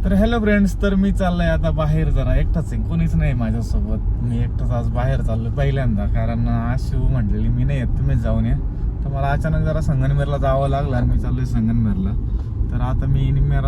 तर hello friends, तर मी चाललोय आता बाहेर. जरा एकटाच आहे, कोणीच नाही माझ्यासोबत. मी एकटाच आज बाहेर चाललोय पहिल्यांदा, कारण आशू म्हटलेली मी नाही येत, तुम्हीच जाऊन या. तर मला अचानक जरा संगमनेरला जावं लागलं आणि मी चाललोय संगमनेरला. तर आता मी निम्म्या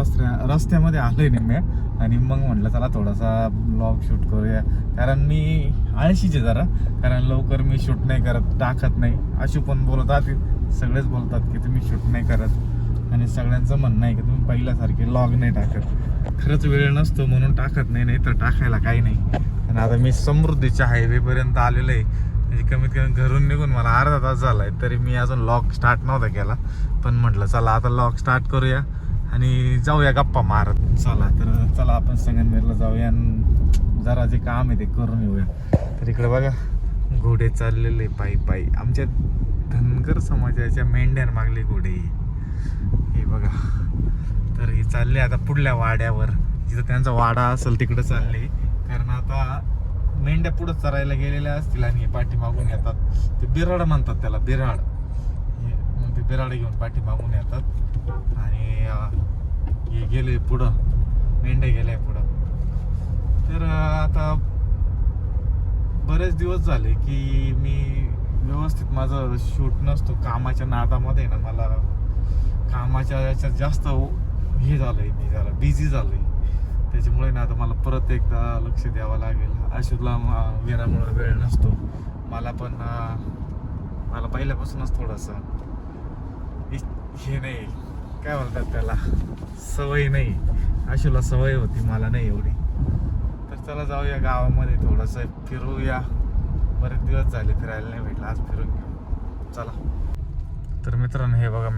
रस्त्यामध्ये आलोय निम्म्या, आणि मग म्हटलं चला थोडासा ब्लॉग शूट करूया. कारण मी आळशीचे जरा, कारण लवकर मी शूट नाही करत, टाकत नाही. आशू पण बोलतात, सगळेच बोलतात की तुम्ही शूट नाही करत, आणि सगळ्यांचं म्हणणं आहे की तुम्ही पहिल्यासारखे व्लॉग नाही टाकत. खरंच वेळ नसतो म्हणून टाकत नाही, तर टाकायला काही नाही. आणि आता मी समृद्धीच्या हायवेपर्यंत आलेलो आहे. म्हणजे कमीत कमी घरून निघून मला अर्धा तास झाला आहे, तरी मी अजून व्लॉग स्टार्ट नव्हता केला. पण म्हटलं चला आता व्लॉग स्टार्ट करूया आणि जाऊया गप्पा मारत. चला आपण संगमनेरला जाऊया आणि जरा जे काम आहे ते करून येऊया. तर इकडे बघा घोडे चाललेले पायी. आमच्या धनगर समाजाच्या मेंढ्यां मागले घोडे हे बघा. तर हे चालले आता पुढल्या वाड्यावर, जिथं त्यांचा वाडा असेल तिकडे चालले. कारण आता मेंढ्या पुढं चरायला गेलेल्या असतील आणि हे पाठीमागून येतात. ते बिराड म्हणतात त्याला, बिराड. मग ते बिराड घेऊन पाठीमागून येतात आणि हे गेले पुढं, मेंढ्या गेल्या पुढं. तर आता बरेच दिवस झाले की मी व्यवस्थित माझं शूट नसतो. कामाच्या नादामध्ये ना मला कामाच्या याच्यात जास्त हे झालंय, मी जरा बिझी झालोय. त्याच्यामुळे ना आता मला परत एकदा लक्ष द्यावं लागेल. आशूला वेळामुळे वेळ नसतो. मला पहिल्यापासूनच थोडंसं हे नाही, काय बोलतात त्याला, सवय नाही. आशूला सवय होती, मला नाही एवढी. तर चला जाऊया गावामध्ये, थोडंसं फिरूया. बरेच दिवस झाले फिरायला नाही भेटलं, आज फिरून घेऊ चला. तर मित्रांनो हे बघा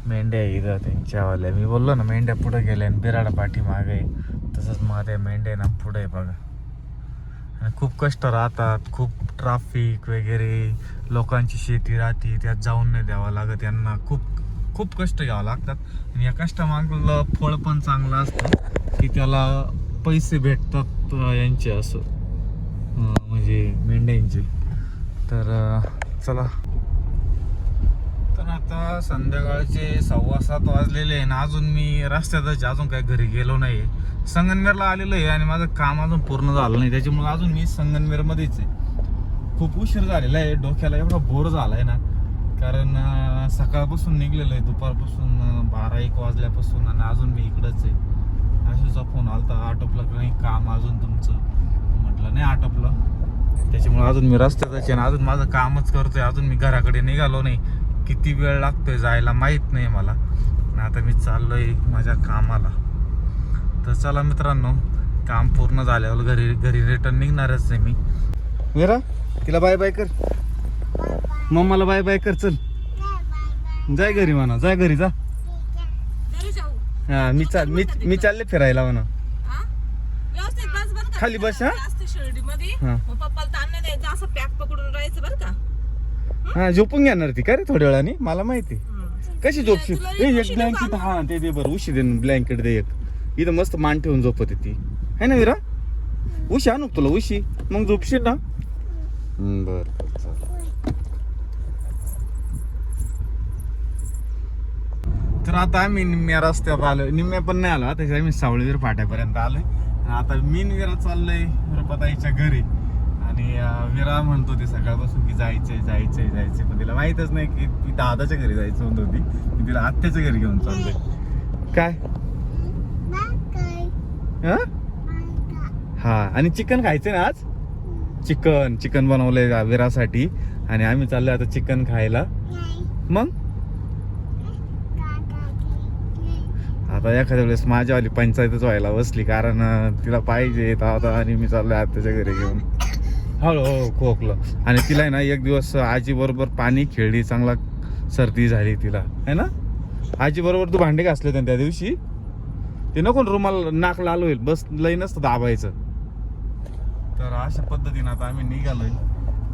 मेंढ्या इथं त्यांच्यावाल्या. मी बोललो ना मेंढ्या पुढे गेल्या आणि बिराडा पाठीमागे. तसंच माझ्या मेंढ्या ना पुढे बघा. आणि खूप कष्ट राहतात, खूप ट्राफिक वगैरे, लोकांची शेती राहते, त्यात जाऊन नाही द्यावं लागत यांना. खूप कष्ट घ्यावं लागतात. आणि या कष्टामागलं फळ पण चांगलं असतं की त्याला पैसे भेटतात यांचे, असं म्हणजे मेंढ्यांचे. तर चला. तर आता संध्याकाळचे 6:15 वाजलेले आहे ना, अजून मी रस्त्यातच, अजून काही घरी गेलो नाही. संगमनेरला आलेलो आहे आणि माझं काम अजून पूर्ण झालं नाही, त्याच्यामुळे अजून मी संगमनेरमध्येच आहे. खूप उशीर झालेला आहे, डोक्याला एवढा बोर झाला आहे ना. कारण सकाळपासून निघलेलो आहे, दुपारपासून 12-1 वाजल्यापासून, आणि अजून मी इकडंच आहे. आशूचा फोन आलता, आटोपलं नाही काम अजून तुमचं? म्हटलं नाही आटोपलं. त्याच्यामुळे अजून मी रस्त्यातच आहे आणि अजून माझं कामच करतोय. अजून मी घराकडे निघालो नाही. किती वेळ लागतोय जायला माहीत नाही मला. आता मी चाललोय माझ्या कामाला. तर चला मित्रांनो, काम पूर्ण झाल्यावर घरी रिटर्न निघणारच आहे मी. मीरा, तिला बाय बाय कर. मम्माला बाय बाय कर. चल जाय घरी म्हणा, जाय घरी जा. हा मी चालले फिरायला म्हणा. खाली बस. हा झोपून घेणार ती का रे थोड्या वेळाने, मला माहिती. कशी झोपशील? एक ब्लँकेट, हा ते दे बरं, उशी दे, ब्लँकेट दे एक. इथं मस्त मान ठेवून झोपते ती, है ना विरा? उशी आणू तुला उशी, मग झोपशील ना. बर. तर आता आम्ही निम्म्या रस्त्यावर आलोय. निम्म्या पण नाही आलो, त्याच्या आम्ही सावळीवीर फाट्यापर्यंत आलोय. आता मी विरा चाललोय रुपाताईच्या घरी. आणि विरा म्हणतो ते सकाळपासून की जायचंय, पण तिला माहितच नाही की ती दादाच्या घरी जायचं म्हणत होती. मी तिला आत्याच्या घरी घेऊन चाललोय. काय हा, आणि चिकन खायचंय ना आज. चिकन बनवलंय विरासाठी, आणि आम्ही चाललोय आता चिकन खायला. मग आता एखाद्या वेळेस माझ्यावाली पंचायतच व्हायला बसली, कारण तिला पाहिजे आता. आणि मी चाललोय आत्याच्या घरी घेऊन. हो खोकलं. आणि तिला आहे ना एक दिवस आजी बरोबर पाणी खेळली, चांगला सर्दी झाली तिला, है ना. आजी बरोबर तू भांडे घासले त्या दिवशी, ते नको रुमाल नाक लाल होईल, बस लई नसतं दाबायचं. तर अशा पद्धतीने आता आम्ही निघालोय.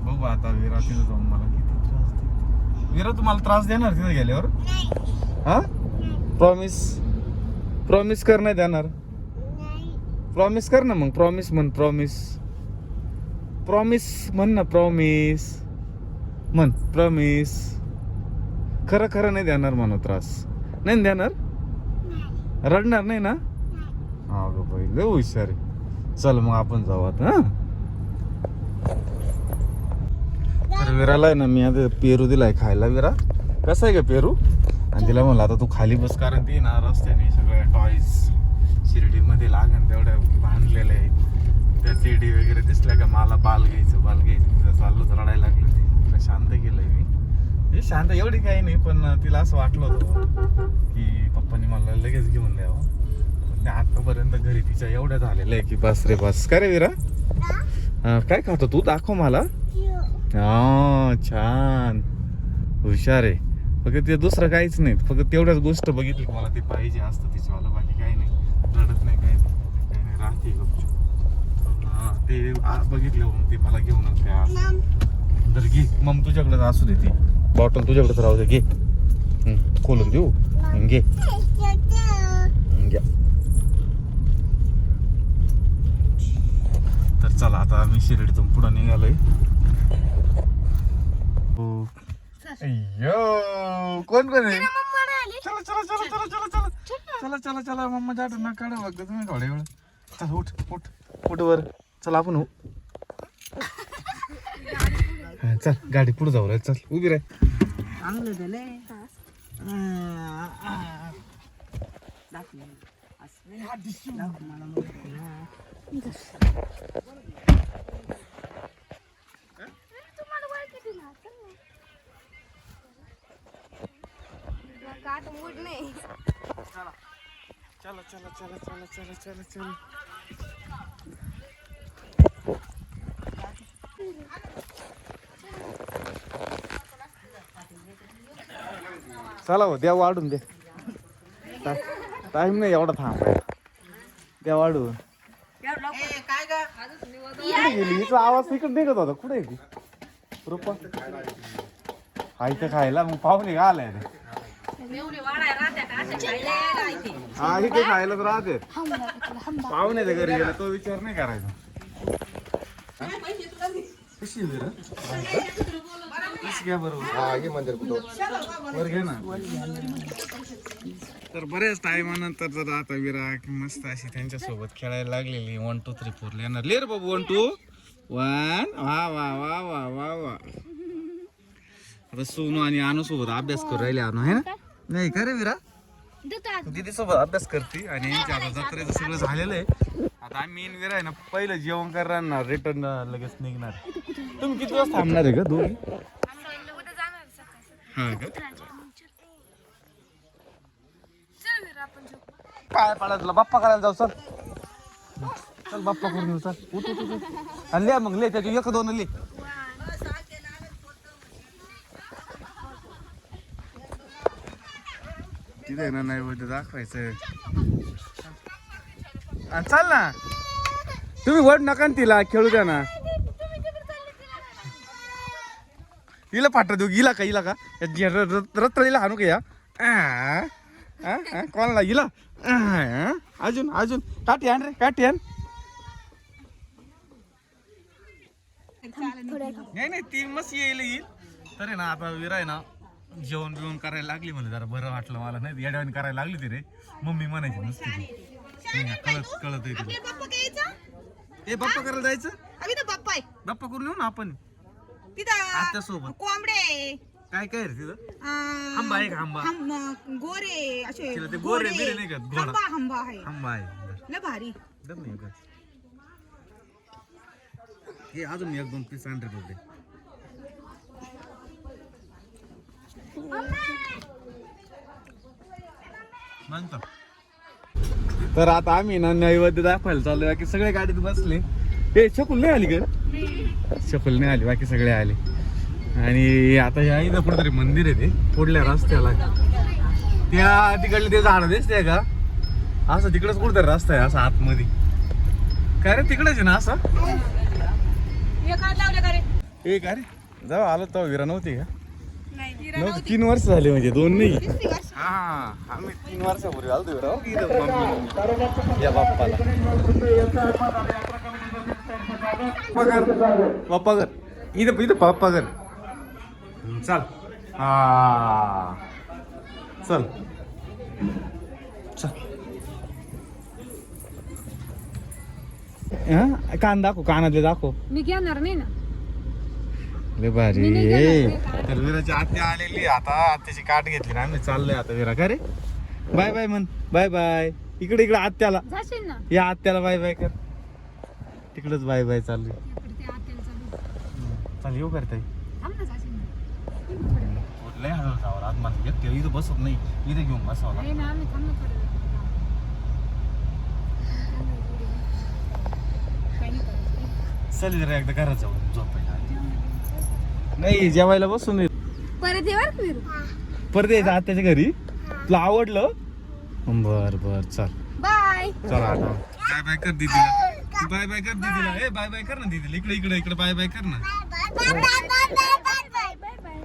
बघू आता विरा तिथं जाऊन मला किती त्रास देते. विरा तुम्हाला त्रास देणार तिथं गेल्यावर? हा, प्रॉमिस कर. नाही देणार? प्रॉमिस कर ना मग. प्रॉमिस म्हण ना. प्रॉमिस. खरं नाही देणार म्हणू त्रास? नाही देणार? रडणार नाही ना? हा ग बाई लय हुशार आहे. चल मग आपण जाऊ आता हा. तर विराला आहे ना मी आता पेरू दिलाय खायला. विरा कसं आहे का पेरू? आणि तिला म्हणलं आता तू खाली बस, कारण ती ना रस्त्याने सगळ्या टॉईज शिर्डीमध्ये लागन तेवढ्या बांधलेल्या आहे. त्या सीडी वगैरे दिसल्या का मला बाल घ्यायचं तिथं चाललं तर रडायला लागलं. तिला शांत केलंय मी. हे शांत एवढी काही नाही, पण तिला असं वाटलं होतं की पप्पांनी मला लगेच घेऊन द्यावं. पण आतापर्यंत घरी तिच्या एवढ्या झालेल्या आहे की बस रे बस. काय रे विरा? काय खातो तू? दाखव मला. हा छान हुशार आहे. फक्त ते दुसरं काहीच नाही, फक्त तेवढ्याच गोष्ट बघितली की मला ते पाहिजे असतं तिच्यावाला. बाकी काही नाही, रडत नाही, काही नाही राहते गपचूप. ते बघितलं म्हणून ते मला घेऊनच द्या. तर घे मग तुझ्याकडेच असू दे, ती बॉटल तुझ्याकडेच राहू दे. घे खोलून देऊ. घे घ्या. तर चला आता आम्ही शिर्डीतून पुढे निघालोय. कोण कोण आहे? चला चला चला चला चला चला चला चला चला मम्मा जाट ना काढा बघ तुम्ही थोड्या वेळ. चल उठ उठ उठ वर. चल आपण हो. चल गाडी पुढे जाऊ. चल उभी राह. चला चला चला चला चला चला चला. चला हो द्या वाढून दे. टाइम नाही एवढा थांबाय. द्या वाढून. कुठे गेली? हिचा आवाज इकडे निघत होता. कुठे आहे ती रुपा? खायचं खायला मग पाहुणे का आलाय? हा इथे खायला तर राहते. पाहुण्याच्या घरी गेला तो विचार नाही करायचा. कशी घ्या बरोबर घे ना. तर बऱ्याच टायमानंतर जर आता विरा मस्त अशी त्यांच्या सोबत खेळायला लागलेली. 1 2 3 4 येणार. लेर बाबू 1 2 1. वा वा वा वा वा वा. आता सोनू आणि अनु सोबत अभ्यास करू राहिले. अनु आहे ना? नाही का रे विरा? दीदी सोबत अभ्यास करते. आणि यांच्या आता जत्रेचं सगळं झालेलं आहे. आता आम्ही विरा आहे ना पहिलं जेवण करणार, रिटर्न लगेच निघणार. तुम्ही किती वाजता थांबणार आहे का दोघी? हा का? काय पाडायला बाप्पा करायला जाऊ. चल चल बाप्पा करून येऊ. चल उठ उठ उठ. आणि लिहा मग. ले त्याची 1 2 ले. तिथे ना नाही दाखवायचं. चल ना तुम्ही वड नका तिला खेळू द्या ना. हिला फाटा देऊ. हिला का रत्तीला हाणू का या? कोणाला हिला? अजून अजून काठी आण रे. काठी आण. नाही ती मस्त येईल. तर आहे ना आता विरा आहे ना जेवण बिवण करायला लागली. म्हणजे जरा बरं वाटलं मला. नाही येड्यावानी करायला लागली ती रे. मम्मी म्हणायची नुसती. कळत ए बाप्पा करायला जायचं. बाप्पा करून येऊ ना आपण आत्या सोबत. कोंबडे काय काय रे तिथं? आंबा आहे का? आंबा गोरे असे ते गोरे बिरे नाही का? घोडा आंबा आहे. आंबा आहे लय भारी. हे अजून 1 2 पीस आणले होते. तर आता आम्ही ना नैवेद्य दाखवायला चाललोय. बाकी सगळे गाडीत बसले. हे शकुल नाही आली का? शकुल नाही आली. बाकी सगळे आले. आणि आता या इथं कुठेतरी मंदिर आहे. ते पुढल्या रस्त्याला त्या तिकडले ते झाड दिसते का? असं तिकडच कुठेतरी रस्ता आहे. असं आतमध्ये काय रे? तिकडेच आहे ना असं? हे का रे? जाऊ आलो तेव्हा विरा नव्हती का? 3 वर्ष झाले. म्हणजे 2 नाही. हा आम्ही 3 वर्षापूर्वी आलो विरा. या बाप्पाला बाप्पा कर. इथं बाप्पा कर. चल हा चल चल हा कान दाखव, कानातले दाखव. मी घेणार नाही ना. लय भारी. मी नाही घेणार. तर विराची आत्या आलेली आता, आत्याची काट घेतली ना, आम्ही चाललोय आता विरा. का रे बाय बाय म्हण, बाय बाय. इकडे इकडे आत्याला, जाशील ना. या आत्याला बाय बाय कर. तिकडच बाय बाय चालू. इकडे ते आत्याला चालू. चाल येऊ करताय. थांब ना, जाशील ना. लय हळू जावं आज मला व्यक्ती इथं बसत नाही, इथे घेऊन बसावं नाही ना, आम्ही थांब ना थोडं वेळ. काही नाही करायचं. चल जरा एकदा घरात जाऊ झोपायला. नाही जेवायला बसून ये. परत येवर फिरू. परत यायचं आत्याच्या घरी. तुला आवडलं? बर बर चल. बाय. चला आता बाय बाय कर दीदीला. बाय बाय कर दीदीला. ए बाय बाय कर ना दीदीला. इकडे इकडे इकडे बाय बाय कर ना. Bye bye bye.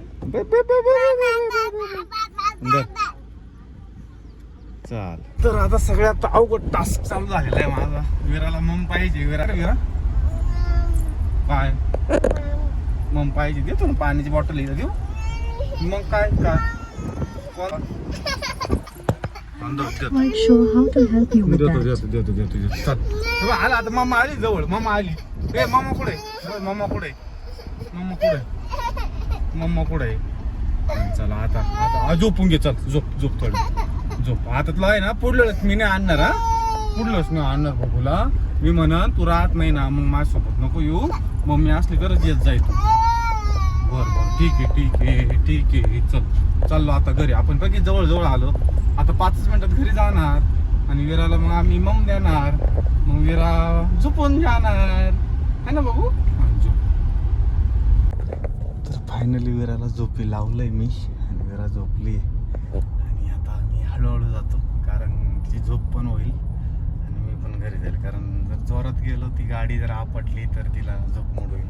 चाल. तर आता सगळ्यात अवघड टास्क चालू झालेला आहे माझा. विराला मम पाहिजे. विरा काय मम पाहिजे. देतो ना पाण्याची बॉटल इथं देऊ. मग काय काय Quite sure how to help you with that. देतो. आला आता मामा आली जवळ. मामा आली. ए मामा कुठे? मामा कुठे? मामा कुठे? मम्मा कुठे? चला आता आता झोपून घे. चल झोप झोप थोडी झोप. आता तुला आहे ना पुढल्याच मी नाही आणणार. हा पुढल्याच मी आणणार बघूला. मी म्हणा तू राहत नाही ना, मग माझ्यासोबत नको येऊ. मम्मी असली तरच येत जाय तू. बर बर ठीक आहे ठीक आहे ठीक आहे. चल चाललो आता घरी. आपण पैकी जवळ जवळ आलो. आता 5 मिनिटात घरी जाणार आणि विराला मग आम्ही मम देणार. मग विरा झोपून जाणार है ना बघू. तर फायनली विराला झोपी लावलंय मी आणि विरा झोपली. आणि आता मी हळूहळू जातो कारण तिची झोप पण होईल आणि मी पण घरी जाईल. कारण जर जोरात गेलो ती गाडी जर आपटली तर तिला झोप मोड होईल.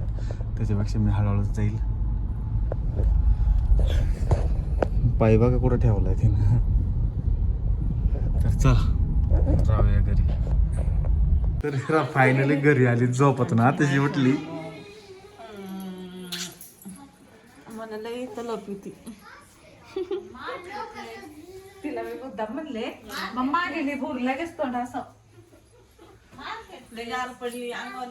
त्याच्यापेक्षा मी हळूहळूच जाईल. पाय बघा कुठं ठेवलाय तिनं. तर चला जाऊया घरी. तर फायनली घरी आली झोपतून. आताशी उठली. मला लई तलप होती. तिला मी मुद्दाम म्हणले मम्मा गेली भूर लगेच तोंड असं लई गार पडली अंगावर